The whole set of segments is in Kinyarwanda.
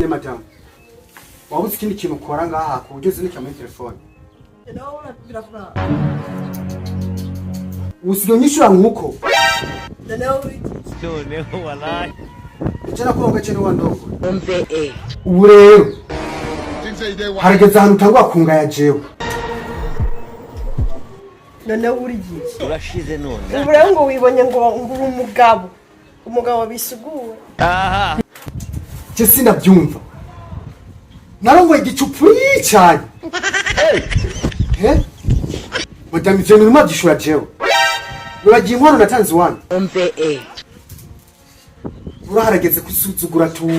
Madam, wabuze ikindi kintu ukora ngaha ku buryo uzinika muri telefone. Usigaye unyishura nk'uko. Noneho wallahi. Icyo kuronga cyane wandongo. Ubu rero harigeze ahantu utangwa kungaya jewe. Noneho uri giye. Urashize none. Ubu rero ngo wibonye ngo nguru umugabo. Umugabo bisugura. Aha. Je sinabyumva. Narongoye igicupu cyane. Madam Jane urimo gishura jewe. Uragiye inkono natanze wanyu. Uraharageze kusuzugura tu.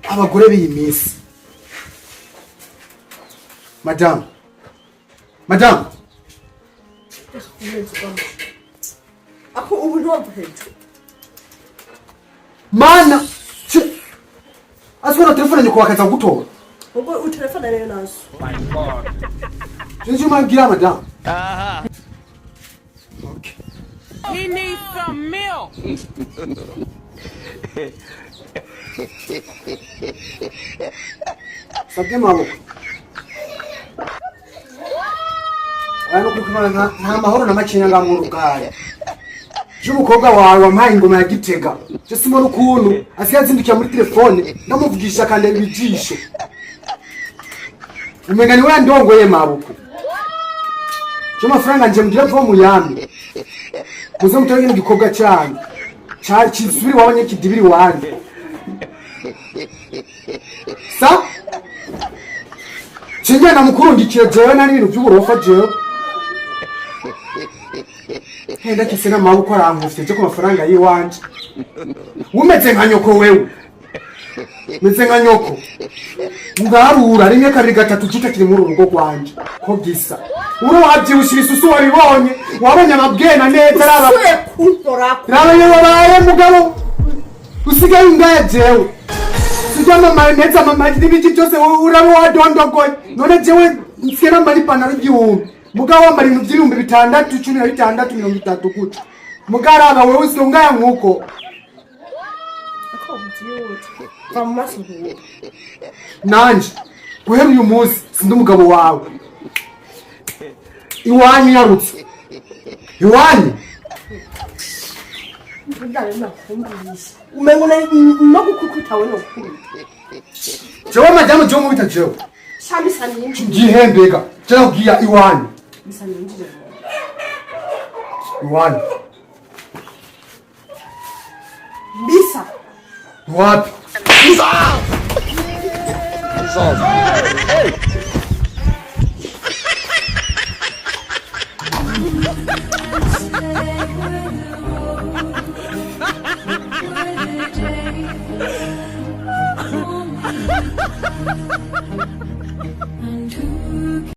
Abagore b'iyi minsi. Madam. Ako ubu ntumva hejuru. Mana. Asiko na telefone nyoko wakaza gutora. Ubwo utelefone rero nazo. My God. Jinji mambira madam. Aha. Okay. He needs some milk. Sabye mabo. Ano kukumana nta mahoro na makinya ngamuru gaya. Jumukobwa wawe wampaye ingoma ya Gitega. Je simo rukuntu asiyazindukiye muri telefone ndamuvugisha kandi bijisho. Umenga ni we ndongoye mabuko. Je mafaranga nje mudire vo mu yambi. Muze mutoranye n'igikobwa cyane. Cyari kisubiri wabonye kidibiri wanje. Sa? Chinge na mukurungikira jewe na n'ibintu by'uburofa jewe. Henda kisena mabuko arankufite cyo ku mafaranga yiwanje. Umeze nka nyoko wewe. Meze nka nyoko. Ngarura rimwe kabiri gatatu kitakiri muri urugo rwanje. Ko gisa. Uro wabyibushira isusu wabibonye. Wabonye amabwena neza araba. Suye kunkora. Rabaye wabaye mugabo. Usigaye ngaya jewe. Sijama neza mama n'ibiki cyose urabo wadondogoye. None jewe nsikera mari panaro by'ubu. Mugabo wambara ibintu by'ibihumbi 6 16 30 gute. Mugaraba wewe usongaya nkuko. Ako byuti. Bamasuhuye. Nanje guhera uyu munsi sindi umugabo wawe. Iwanyu yarutse. Iwanyu. Ndale nakumvise. Umengo no gukukutawe no kuri. Jewe madamu Jomo bitajewe. Shami sanini. Gihembega. Cyangwa giya iwanyu. Bisanini. Iwanyu. Bisa. Wapi? Resolve.